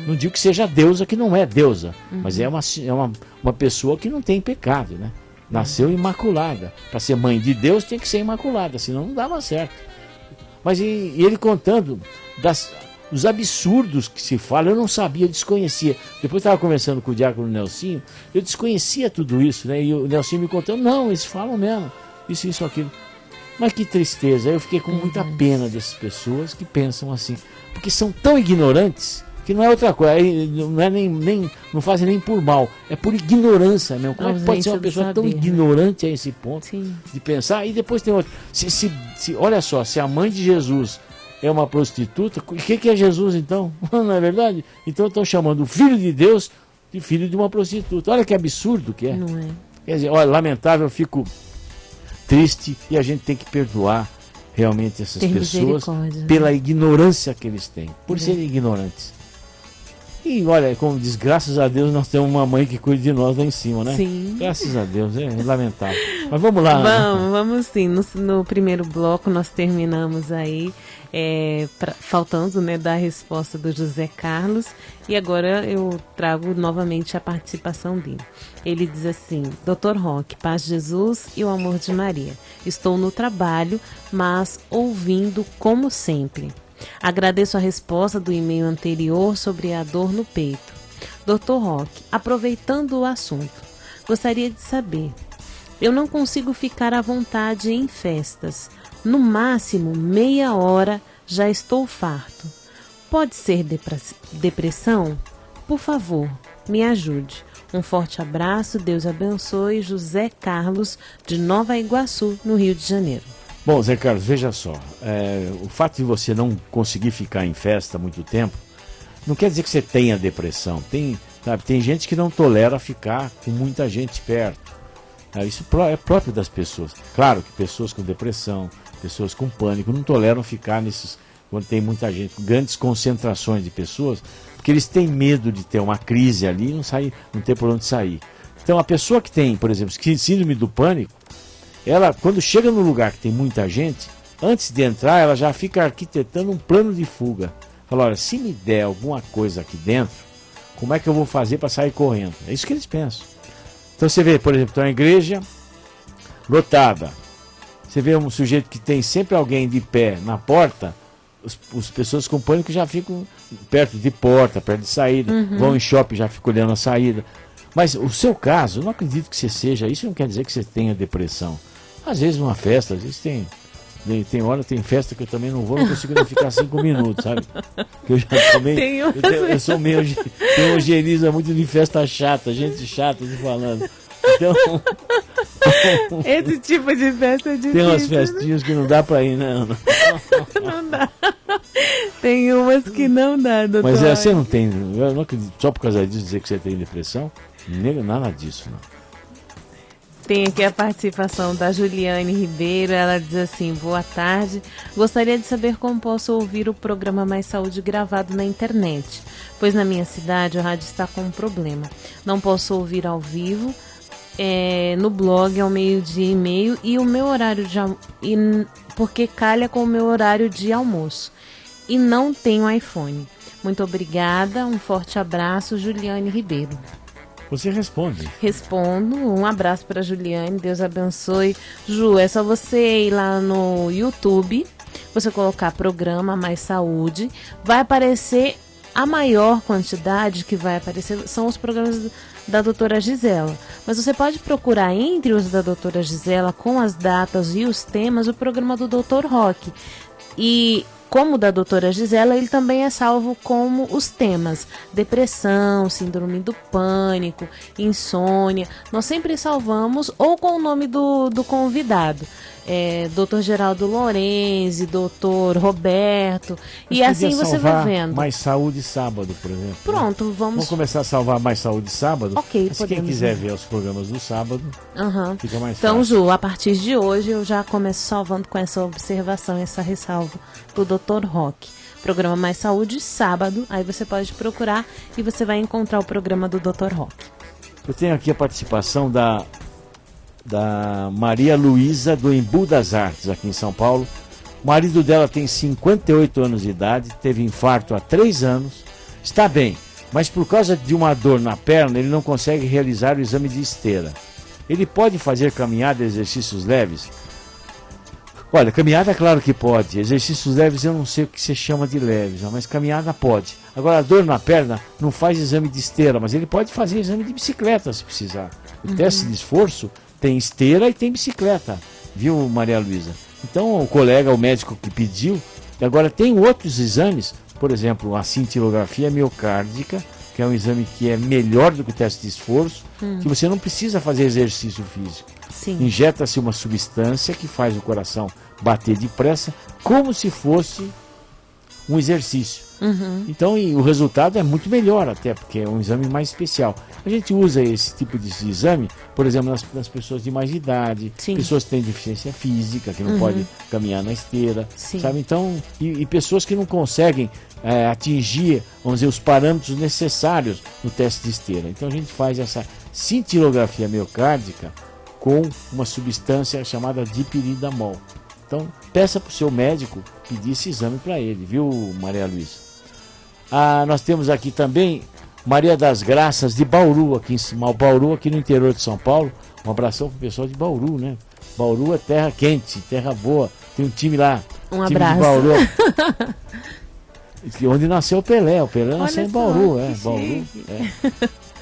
Não digo que seja deusa, que não é deusa, mas é uma pessoa que não tem pecado, né? Nasceu imaculada. Para ser mãe de Deus tem que ser imaculada, senão não dava certo. Mas e ele contando dos absurdos que se fala, eu não sabia, eu desconhecia. Depois estava conversando com o diácono Nelsinho, eu desconhecia tudo isso, né? E o Nelsinho me contando, não, eles falam mesmo, isso, aquilo. Mas que tristeza, eu fiquei com muita pena dessas pessoas que pensam assim, porque são tão ignorantes que não é outra coisa, não é não fazem nem por mal, é por ignorância mesmo. Como é que pode ser uma pessoa tão ignorante a esse ponto de pensar? E depois tem outro. Olha só, se a mãe de Jesus é uma prostituta, o que é Jesus então? Não é verdade? Então estão chamando o filho de Deus de filho de uma prostituta. Olha que absurdo que é. Não é. Quer dizer, olha, lamentável, eu fico triste e a gente tem que perdoar realmente essas pessoas pela ignorância que eles têm, por serem ignorantes. E olha, como diz, graças a Deus nós temos uma mãe que cuida de nós lá em cima, né? Sim. Graças a Deus, é lamentável. Mas vamos lá. Vamos sim. No primeiro bloco nós terminamos aí, faltando, né, da resposta do José Carlos. E agora eu trago novamente a participação dele. Ele diz assim: Dr. Roque, paz de Jesus e o amor de Maria. Estou no trabalho, mas ouvindo como sempre. Agradeço a resposta do e-mail anterior sobre a dor no peito. Dr. Roque, aproveitando o assunto, gostaria de saber, eu não consigo ficar à vontade em festas. No máximo, meia hora já estou farto. Pode ser depressão? Por favor, me ajude. Um forte abraço, Deus abençoe. José Carlos, de Nova Iguaçu, no Rio de Janeiro. Bom, Zé Carlos, veja só, o fato de você não conseguir ficar em festa há muito tempo, não quer dizer que você tenha depressão. Tem gente que não tolera ficar com muita gente perto. Isso é próprio das pessoas. Claro que pessoas com depressão, pessoas com pânico, não toleram ficar quando tem muita gente, grandes concentrações de pessoas, porque eles têm medo de ter uma crise ali e não ter por onde sair. Então a pessoa que tem, por exemplo, síndrome do pânico, ela, quando chega no lugar que tem muita gente, antes de entrar, ela já fica arquitetando um plano de fuga. Fala, olha, se me der alguma coisa aqui dentro, como é que eu vou fazer para sair correndo? É isso que eles pensam. Então você vê, por exemplo, tem uma igreja lotada. Você vê um sujeito que tem sempre alguém de pé na porta, as pessoas com pânico já ficam perto de porta, perto de saída, vão em shopping, já ficam olhando a saída. Mas o seu caso, eu não acredito que você seja, isso não quer dizer que você tenha depressão. Às vezes numa festa, às vezes tem festa que eu também não vou, não consigo nem ficar 5 minutos, sabe? Que eu já tomei, eu sou meio, eu higienizo muito de festa chata, gente chata de falando. Então, esse tipo de festa é difícil. Tem umas festinhas que não dá pra ir, né? Não dá. Tem umas que não dá, doutor. Mas você não tem, eu não acredito, só por causa disso dizer que você tem depressão, nada disso, não. Tem aqui a participação da Juliane Ribeiro, ela diz assim: boa tarde, gostaria de saber como posso ouvir o programa Mais Saúde gravado na internet, pois na minha cidade o rádio está com um problema. Não posso ouvir ao vivo, no blog ao 12h30 e o meu horário porque calha com o meu horário de almoço. E não tenho iPhone. Muito obrigada, um forte abraço, Juliane Ribeiro. Você responde. Respondo, um abraço para Juliane, Deus abençoe. Ju, é só você ir lá no YouTube, você colocar programa Mais Saúde, vai aparecer a maior quantidade que vai aparecer, são os programas da doutora Gisela. Mas você pode procurar entre os da doutora Gisela, com as datas e os temas, o programa do Dr. Roque. E como o da doutora Gisela, ele também é salvo como os temas: depressão, síndrome do pânico, insônia. Nós sempre salvamos ou com o nome do convidado. Dr. Geraldo Lorenzi, Dr. Roberto. Mas e assim você vai vendo. Mais Saúde sábado, por exemplo. Pronto, vamos começar a salvar Mais Saúde sábado. Ok, mas quem quiser ver os programas do sábado, fica mais então, fácil. Ju, a partir de hoje eu já começo salvando com essa observação, essa ressalva do Dr. Roque. Programa Mais Saúde sábado, aí você pode procurar e você vai encontrar o programa do Dr. Roque. Eu tenho aqui a participação da Maria Luísa do Embu das Artes, aqui em São Paulo. O marido dela tem 58 anos de idade, teve infarto há 3 anos, está bem, mas por causa de uma dor na perna ele não consegue realizar o exame de esteira. Ele pode fazer caminhada e exercícios leves? Olha, caminhada claro que pode, exercícios leves eu não sei o que se chama de leves, mas caminhada pode. Agora a dor na perna não faz exame de esteira, mas ele pode fazer exame de bicicleta se precisar. O teste de esforço tem esteira e tem bicicleta, viu, Maria Luísa? Então o médico que pediu, e agora tem outros exames, por exemplo, a cintilografia miocárdica, que é um exame que é melhor do que o teste de esforço, que você não precisa fazer exercício físico. Sim. Injeta-se uma substância que faz o coração bater depressa, como se fosse um exercício. Então o resultado é muito melhor até, porque é um exame mais especial. A gente usa esse tipo de exame, por exemplo, nas pessoas de mais idade, pessoas que têm deficiência física, que não podem caminhar na esteira, sabe? Então, e pessoas que não conseguem atingir, vamos dizer, os parâmetros necessários no teste de esteira. Então a gente faz essa cintilografia miocárdica com uma substância chamada dipiridamol. Então, peça para o seu médico pedir esse exame para ele, viu, Maria Luísa? Nós temos aqui também Maria das Graças de Bauru, aqui no interior de São Paulo. Um abração para o pessoal de Bauru, né? Bauru é terra quente, terra boa. Tem um time lá. Um time abraço. De Bauru. Onde nasceu o Pelé. O Pelé nasceu em Bauru, Bauru.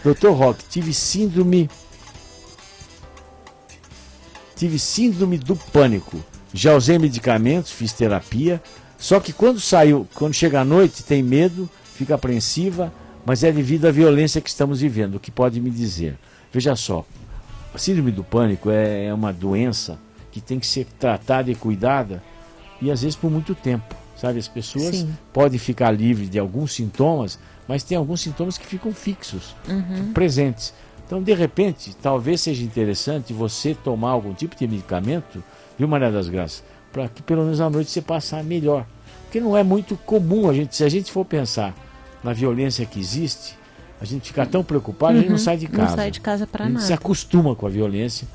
Dr. Roque, tive síndrome do pânico. Já usei medicamentos, fiz terapia. Só que quando chega à noite, tem medo, fica apreensiva, mas é devido à violência que estamos vivendo. O que pode me dizer? Veja só, a síndrome do pânico é uma doença que tem que ser tratada e cuidada, e às vezes por muito tempo, sabe? As pessoas podem ficar livres de alguns sintomas, mas tem alguns sintomas que ficam fixos, presentes. Então, de repente, talvez seja interessante você tomar algum tipo de medicamento, viu, Maria das Graças? Para que pelo menos à noite você passar melhor. Porque não é muito comum, se a gente for pensar na violência que existe, a gente fica tão preocupado, a gente não sai de casa. Não sai de casa para nada. A gente se acostuma com a violência.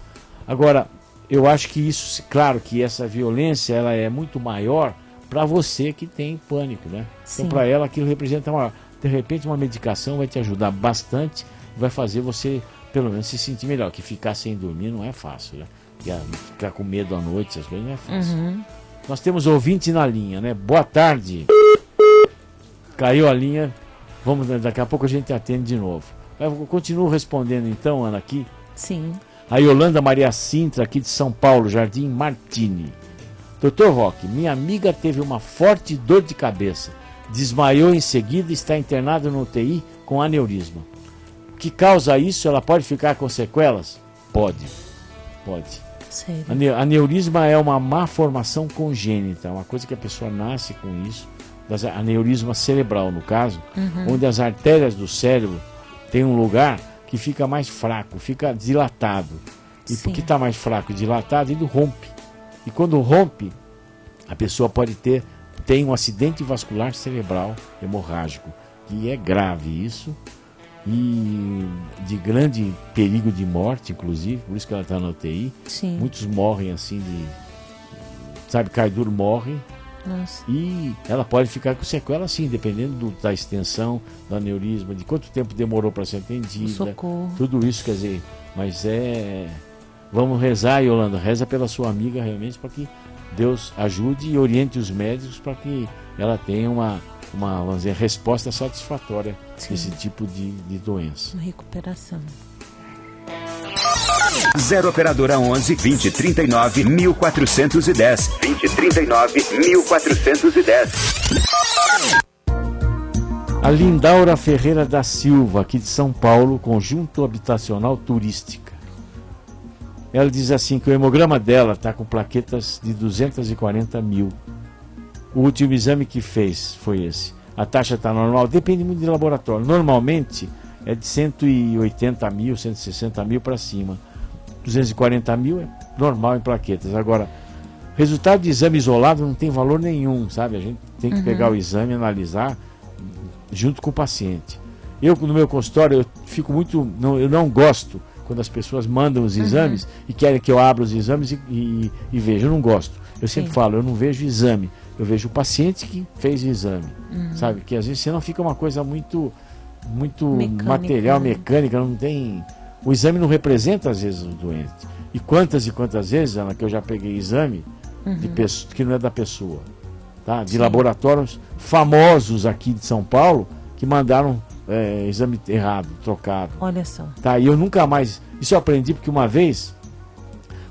Agora, eu acho que isso, claro que essa violência ela é muito maior para você que tem pânico, né? Então para ela aquilo representa maior. De repente uma medicação vai te ajudar bastante, vai fazer você pelo menos se sentir melhor, que ficar sem dormir não é fácil, né? Ficar com medo à noite, essas coisas não é fácil. Nós temos ouvinte na linha, né? Boa tarde. Caiu a linha. Daqui a pouco a gente atende de novo. Eu continuo respondendo então, Ana, aqui. Sim. A Yolanda Maria Sintra, aqui de São Paulo, Jardim Martini. Dr. Roque, minha amiga teve uma forte dor de cabeça. Desmaiou em seguida e está internada no UTI com aneurisma. O que causa isso? Ela pode ficar com sequelas? Pode. Sério? Aneurisma é uma má formação congênita, uma coisa que a pessoa nasce com isso, aneurisma cerebral no caso, onde as artérias do cérebro têm um lugar que fica mais fraco, fica dilatado. E porque está mais fraco e dilatado, ele rompe. E quando rompe, a pessoa tem um acidente vascular cerebral hemorrágico, que é grave isso, e de grande perigo de morte, inclusive, por isso que ela está na UTI. Sim. Muitos morrem assim cai duro, morre. Nossa. E ela pode ficar com sequela sim, dependendo da extensão do aneurisma, de quanto tempo demorou para ser atendida. Socorro. Tudo isso, quer dizer, mas vamos rezar, Yolanda, reza pela sua amiga realmente para que Deus ajude e oriente os médicos para que ela tenha uma vamos dizer, resposta satisfatória desse tipo de doença. Uma recuperação. 0 operadora 11 20 39 1410. 20 39 1410. A Lindaura Ferreira da Silva, aqui de São Paulo, Conjunto Habitacional Turística. Ela diz assim que o hemograma dela está com plaquetas de 240 mil. O último exame que fez foi esse. A taxa está normal, depende muito de laboratório. Normalmente é de 180 mil, 160 mil para cima. 240 mil é normal em plaquetas. Agora, resultado de exame isolado não tem valor nenhum, sabe? A gente tem que pegar o exame e analisar junto com o paciente. Eu, no meu consultório, eu fico eu não gosto quando as pessoas mandam os exames e querem que eu abra os exames e veja. Eu não gosto. Eu sempre falo, eu não vejo exame. Eu vejo o paciente que fez o exame, sabe? Que às vezes senão fica uma coisa muito mecânica, material, mecânica, não tem... O exame não representa às vezes o doente. E quantas vezes, Ana, que eu já peguei exame de pessoa, que não é da pessoa, tá? De laboratórios famosos aqui de São Paulo que mandaram exame errado, trocado. Olha só. Tá? E eu nunca mais... Isso eu aprendi porque uma vez,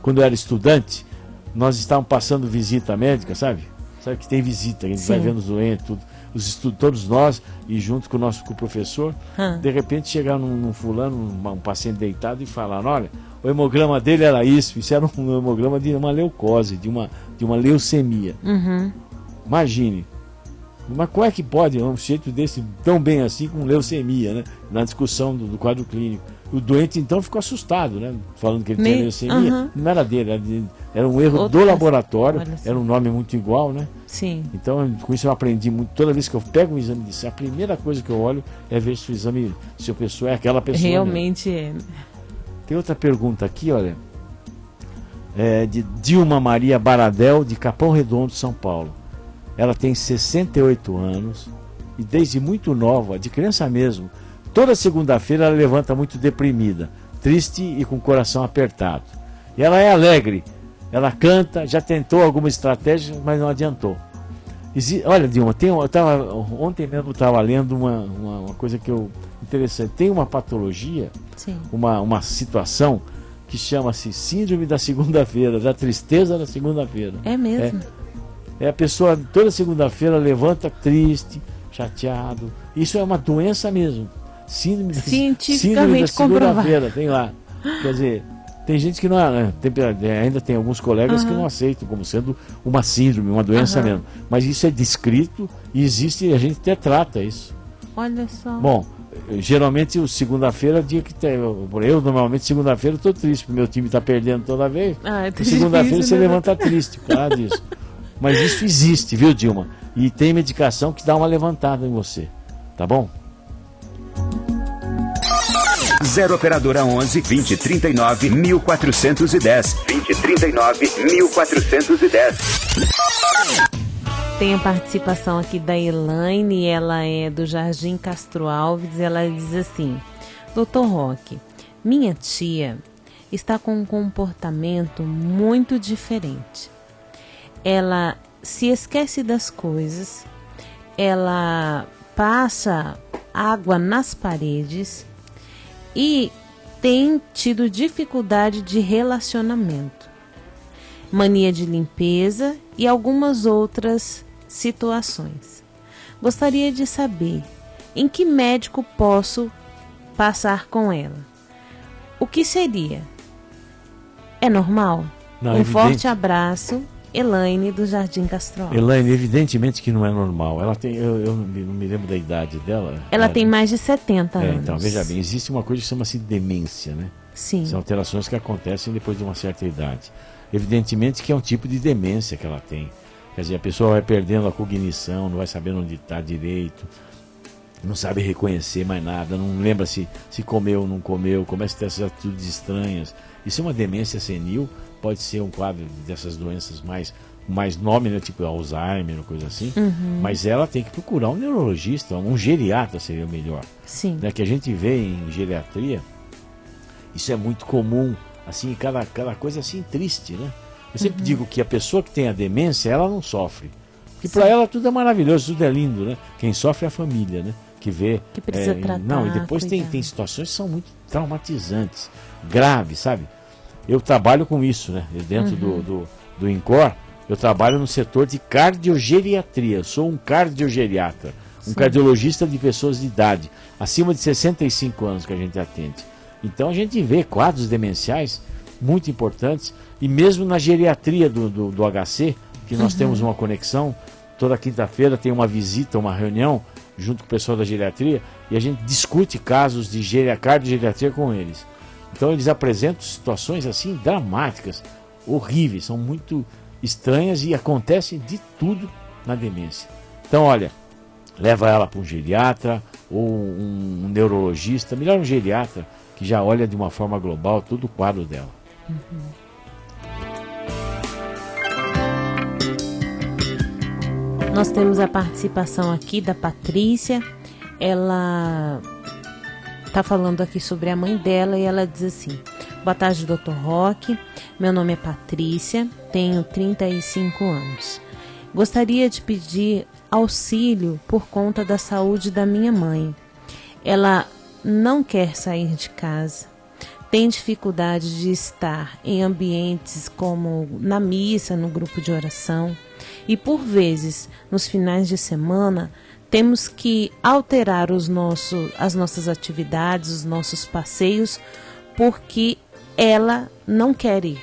quando eu era estudante, nós estávamos passando visita médica, sabe? Sabe que tem visita, a gente vai vendo os doentes, todos nós, e junto com o professor, de repente chegar num fulano, um paciente deitado e falaram, olha, o hemograma dele era isso era um hemograma de uma leucose, de uma leucemia. Imagine. Mas como é que pode um sujeito desse tão bem assim com leucemia, né? Na discussão do quadro clínico. O doente então ficou assustado, né? Falando que ele tinha leucemia. Não era dele, era um erro do laboratório, era um nome muito igual, né? Sim. Então, com isso eu aprendi muito. Toda vez que eu pego um exame de sangue, a primeira coisa que eu olho é ver se o exame, se a pessoa é aquela pessoa. Realmente mesmo. Tem outra pergunta aqui, olha. De Dilma Maria Baradel, de Capão Redondo, São Paulo. Ela tem 68 anos e desde muito nova, de criança mesmo, toda segunda-feira ela levanta muito deprimida, triste e com o coração apertado. E ela é alegre, ela canta, já tentou alguma estratégia, mas não adiantou. Olha, Dilma, ontem mesmo eu estava lendo uma coisa que interessante. Tem uma patologia, uma situação que chama-se síndrome da segunda-feira, da tristeza da segunda-feira. É mesmo? A pessoa toda segunda-feira levanta triste, chateado. Isso é uma doença mesmo. Síndrome da segunda-feira, tem lá. Quer dizer, tem gente que não ainda tem alguns colegas que não aceitam como sendo uma síndrome, uma doença mesmo. Mas isso é descrito e existe, a gente até trata isso. Olha só. Bom, geralmente o segunda-feira é o dia que tem. Eu normalmente segunda-feira estou triste, porque meu time está perdendo toda vez. E segunda-feira você levanta triste por causa disso. Mas isso existe, viu, Dilma? E tem medicação que dá uma levantada em você. Tá bom? 0 operadora 11 20 39 1410. 20 39 1410. Tem a participação aqui da Elaine, ela é do Jardim Castro Alves, ela diz assim: Dr. Roque, minha tia está com um comportamento muito diferente. Ela se esquece das coisas, ela passa água nas paredes e tem tido dificuldade de relacionamento, mania de limpeza e algumas outras situações. Gostaria de saber em que médico posso passar com ela. O que seria? É normal? Não, Forte abraço, Elaine do Jardim Castro Alves. Elaine, evidentemente que não é normal. Ela tem, eu não me lembro da idade dela. Ela tem mais de 70 anos. Então, veja bem, existe uma coisa que chama-se demência, né? Sim. São alterações que acontecem depois de uma certa idade. Evidentemente que é um tipo de demência que ela tem. Quer dizer, a pessoa vai perdendo a cognição, não vai sabendo onde está direito, não sabe reconhecer mais nada, não lembra se comeu ou não comeu, começa a ter essas atitudes estranhas. Isso é uma demência senil, pode ser um quadro dessas doenças mais nome, né, tipo Alzheimer ou coisa assim, mas ela tem que procurar um neurologista, um geriatra seria o melhor. Sim. Né, que a gente vê em geriatria, isso é muito comum, assim, cada coisa assim triste, né? Eu sempre digo que a pessoa que tem a demência, ela não sofre. Porque para ela tudo é maravilhoso, tudo é lindo, né? Quem sofre é a família, né? Que vê. Que precisa tratar. Não, e depois tem situações que são muito traumatizantes, graves, sabe? Eu trabalho com isso, né? Dentro do INCOR, eu trabalho no setor de cardiogeriatria. Eu sou um cardiogeriatra, um cardiologista de pessoas de idade, acima de 65 anos que a gente atende. Então a gente vê quadros demenciais muito importantes, e mesmo na geriatria do HC, que nós temos uma conexão, toda quinta-feira tem uma visita, uma reunião, junto com o pessoal da geriatria, e a gente discute casos de cardiogeriatria com eles. Então eles apresentam situações assim dramáticas, horríveis, são muito estranhas e acontece de tudo na demência. Então olha, leva ela para um geriatra ou um neurologista, melhor um geriatra, que já olha de uma forma global todo o quadro dela. Nós temos a participação aqui da Patrícia. Ela está falando aqui sobre a mãe dela e ela diz assim: boa tarde, Dr. Roque. Meu nome é Patrícia, tenho 35 anos. Gostaria de pedir auxílio por conta da saúde da minha mãe. Ela não quer sair de casa, tem dificuldade de estar em ambientes como na missa, no grupo de oração, e por vezes, nos finais de semana, temos que alterar as nossas atividades, os nossos passeios, porque ela não quer ir.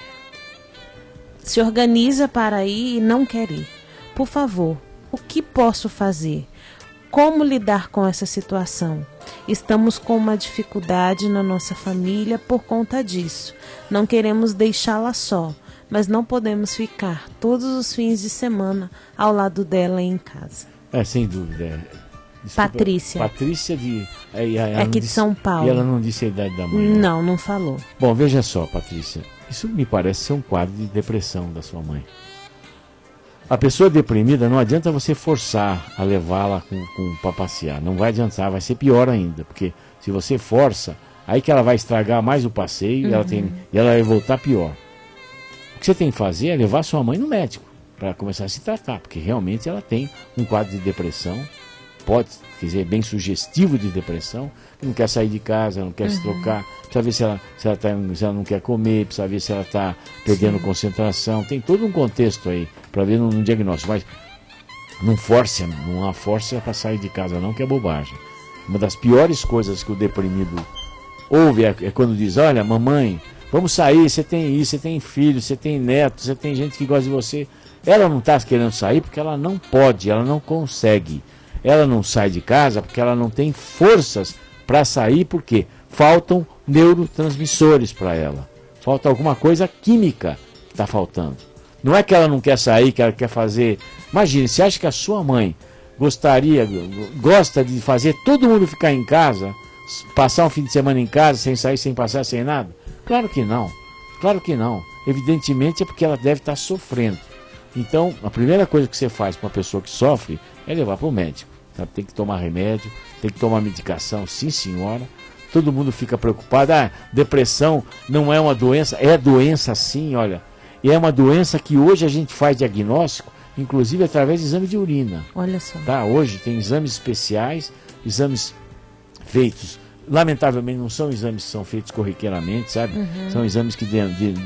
Se organiza para ir e não quer ir. Por favor, o que posso fazer? Como lidar com essa situação? Estamos com uma dificuldade na nossa família por conta disso. Não queremos deixá-la só, mas não podemos ficar todos os fins de semana ao lado dela em casa. Sem dúvida. Desculpa, Patrícia. Patrícia aqui de São Paulo. E ela não disse a idade da mãe. Não falou. Bom, veja só, Patrícia. Isso me parece ser um quadro de depressão da sua mãe. A pessoa deprimida, não adianta você forçar a levá-la para passear. Não vai adiantar, vai ser pior ainda. Porque se você força, aí que ela vai estragar mais o passeio e ela vai voltar pior. O que você tem que fazer é levar sua mãe no médico para começar a se tratar. Porque realmente ela tem um quadro de depressão, pode dizer, bem sugestivo de depressão, que não quer sair de casa, não quer se trocar, precisa ver se ela não quer comer, precisa ver se ela está perdendo concentração. Tem todo um contexto aí para ver no diagnóstico, mas não há força para sair de casa não, que é bobagem. Uma das piores coisas que o deprimido ouve é quando diz: olha, mamãe, vamos sair, você tem isso, você tem filho, você tem neto, você tem gente que gosta de você. Ela não está querendo sair porque ela não pode, ela não consegue. Ela não sai de casa porque ela não tem forças para sair, porque faltam neurotransmissores para ela. Falta alguma coisa química que está faltando. Não é que ela não quer sair, que ela quer fazer... Imagine, você acha que a sua mãe gosta de fazer todo mundo ficar em casa, passar um fim de semana em casa, sem sair, sem passear, sem nada? Claro que não. Claro que não. Evidentemente é porque ela deve estar sofrendo. Então, a primeira coisa que você faz para uma pessoa que sofre é levar para o médico. Sabe? Tem que tomar remédio, tem que tomar medicação, sim senhora. Todo mundo fica preocupado. Depressão não é uma doença. É doença sim, olha. E é uma doença que hoje a gente faz diagnóstico, inclusive através de exame de urina. Olha só. Tá? Hoje tem exames especiais, exames feitos lamentavelmente não são exames que são feitos corriqueiramente, sabe? São exames que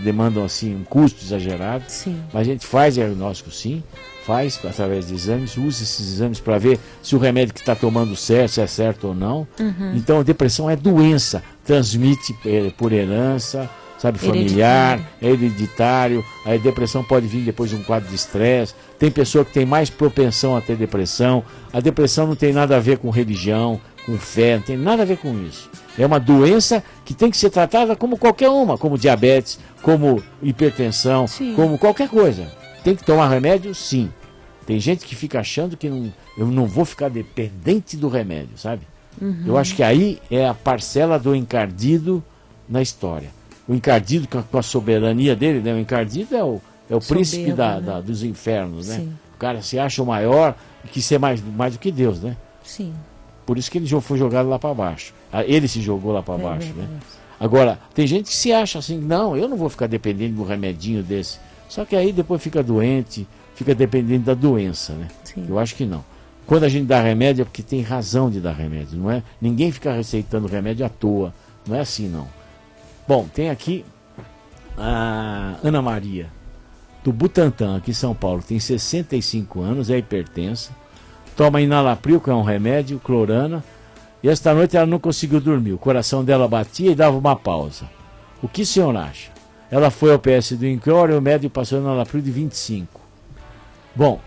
demandam assim um custo exagerado. Sim. Mas a gente faz diagnóstico sim, faz através de exames, usa esses exames para ver se o remédio que está tomando certo, se é certo ou não. Então a depressão é doença, transmite por herança, sabe, familiar, é hereditário. A depressão pode vir depois de um quadro de estresse. Tem pessoa que tem mais propensão a ter depressão. A depressão não tem nada a ver com religião, com fé, não tem nada a ver com isso. É uma doença que tem que ser tratada como qualquer uma, como diabetes, como hipertensão, como qualquer coisa. Tem que tomar remédio? Sim. Tem gente que fica achando que eu não vou ficar dependente do remédio, sabe? Eu acho que aí é a parcela do encardido na história. O encardido com a soberania dele, né? O encardido é o príncipe dos infernos, né? Sim. O cara se acha o maior e quis ser mais do que Deus, né? Sim. Por isso que ele foi jogado lá para baixo. Ele se jogou lá para baixo, né? Agora, tem gente que se acha assim, não, eu não vou ficar dependendo do remedinho desse. Só que aí depois fica doente, fica dependendo da doença, né? Sim. Eu acho que não. Quando a gente dá remédio é porque tem razão de dar remédio, não é? Ninguém fica receitando remédio à toa. Não é assim, não. Bom, tem aqui a Ana Maria, do Butantã, aqui em São Paulo. Tem 65 anos, é hipertensa. Toma Enalapril, que é um remédio, clorana. E esta noite ela não conseguiu dormir. O coração dela batia e dava uma pausa. O que o senhor acha? Ela foi ao PS do INCOR e o médico passou Enalapril de 25. Bom,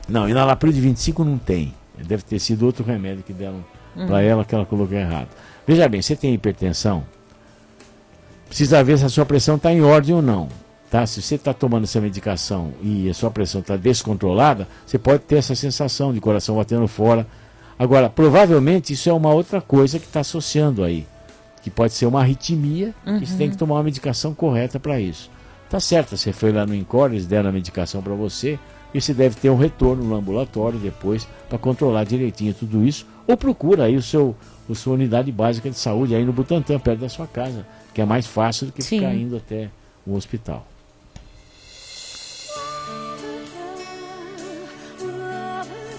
não, Enalapril de 25 não tem. Deve ter sido outro remédio que deram para ela que ela colocou errado. Veja bem, você tem hipertensão? Precisa ver se a sua pressão está em ordem ou não. Tá? Se você está tomando essa medicação e a sua pressão está descontrolada, você pode ter essa sensação de coração batendo fora. Agora, provavelmente isso é uma outra coisa que está associando aí. Que pode ser uma arritmia, que você tem que tomar uma medicação correta para isso. Tá certo, você foi lá no INCOR, eles deram a medicação para você, e você deve ter um retorno no ambulatório depois para controlar direitinho tudo isso. Ou procura aí a sua unidade básica de saúde aí no Butantã, perto da sua casa, que é mais fácil do que ficar indo até o hospital.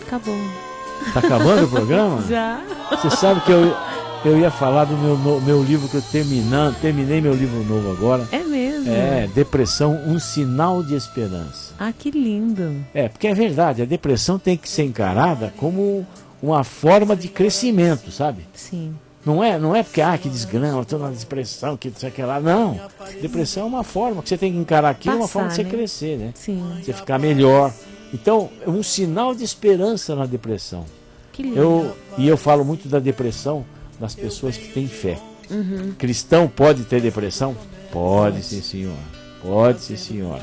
Acabou. Tá acabando o programa? Já. Você sabe que eu ia falar do meu livro que eu terminei meu livro novo agora. É mesmo? É, Depressão, um sinal de esperança. Ah, que lindo. É, porque é verdade, a depressão tem que ser encarada como uma forma de crescimento, sabe? Sim. Não é porque, que desgrama, estou na depressão, que não sei o que lá. Não. Depressão é uma forma que você tem que encarar aquilo, uma forma de você crescer, né? Sim. Você ficar melhor. Então, é um sinal de esperança na depressão. Que lindo. Eu falo muito da depressão das pessoas que têm fé. Cristão pode ter depressão? Pode, sim, senhor. Pode, sim, senhor.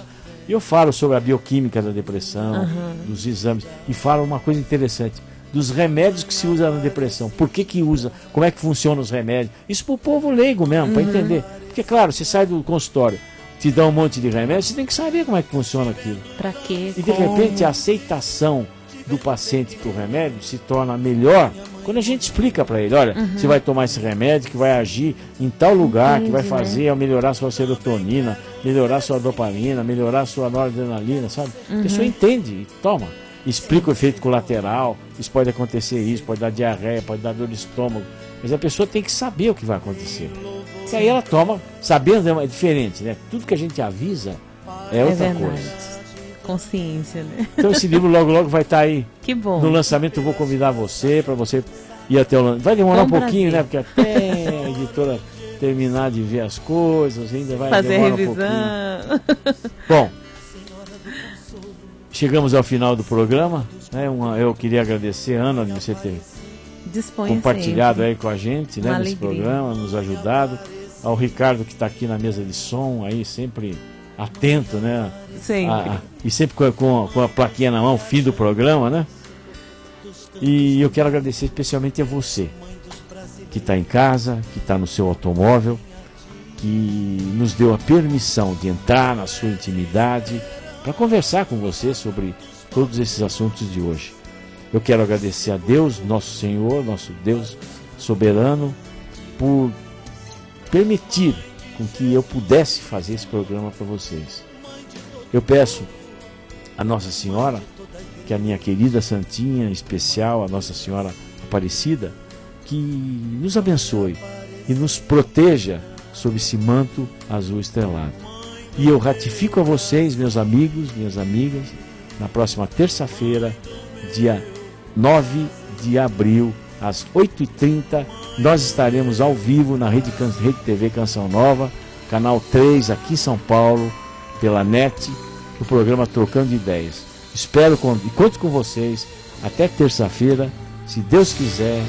E eu falo sobre a bioquímica da depressão, dos exames, e falo uma coisa interessante, dos remédios que se usa na depressão. Por que usa? Como é que funcionam os remédios? Isso para o povo leigo mesmo, para entender. Porque, claro, você sai do consultório, te dá um monte de remédio, você tem que saber como é que funciona aquilo. Para quê? E de repente a aceitação do paciente para o remédio se torna melhor quando a gente explica para ele, olha, você vai tomar esse remédio que vai agir em tal lugar, que vai fazer melhorar sua serotonina, melhorar sua dopamina, melhorar sua noradrenalina, sabe? A pessoa entende e toma. Explica o efeito colateral, isso pode acontecer isso, pode dar diarreia, pode dar dor de estômago, mas a pessoa tem que saber o que vai acontecer. E aí ela toma, sabendo é diferente, né? Tudo que a gente avisa é outra coisa. Consciência, né? Então esse livro logo vai estar aí. Que bom. No lançamento eu vou convidar você, para você ir até o lançamento. Vai demorar um pouquinho, né? Porque até a editora terminar de ver as coisas, ainda vai demorar um pouquinho. Bom, chegamos ao final do programa, né? Eu queria agradecer, Ana, de você ter compartilhado aí com a gente, né, nesse programa, nos ajudado. Ao Ricardo, que está aqui na mesa de som, aí sempre atento, né? Sempre. E sempre com a plaquinha na mão, fim do programa, né? E eu quero agradecer especialmente a você, que está em casa, que está no seu automóvel, que nos deu a permissão de entrar na sua intimidade para conversar com você sobre todos esses assuntos de hoje. Eu quero agradecer a Deus, nosso Senhor, nosso Deus soberano, por permitir com que eu pudesse fazer esse programa para vocês. Eu peço a Nossa Senhora, que é a minha querida Santinha especial, a Nossa Senhora Aparecida, que nos abençoe e nos proteja sob esse manto azul estrelado. E eu ratifico a vocês, meus amigos, minhas amigas, na próxima terça-feira, dia 9 de abril, às 8h30, nós estaremos ao vivo na Rede TV Canção Nova, canal 3, aqui em São Paulo, pela NET, no programa Trocando Ideias. Espero e conto com vocês até terça-feira, se Deus quiser.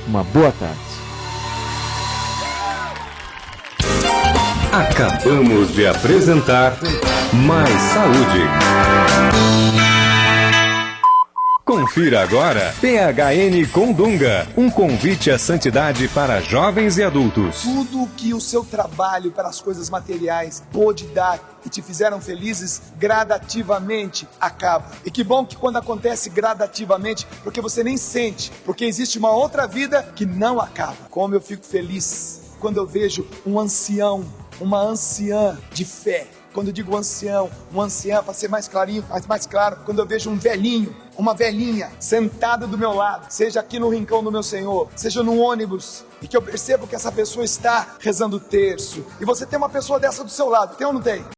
Uma boa tarde. Acabamos de apresentar Mais Saúde. Confira agora PHN com Dunga, um convite à santidade para jovens e adultos. Tudo que o seu trabalho pelas coisas materiais pôde dar e te fizeram felizes, gradativamente acaba. E que bom que quando acontece gradativamente, porque você nem sente, porque existe uma outra vida que não acaba. Como eu fico feliz quando eu vejo um ancião, uma anciã de fé. Quando eu digo ancião, um anciã, para ser mais clarinho, mais claro, quando eu vejo um velhinho, uma velhinha sentada do meu lado, seja aqui no rincão do meu Senhor, seja no ônibus, e que eu percebo que essa pessoa está rezando o terço, e você tem uma pessoa dessa do seu lado, tem ou não tem?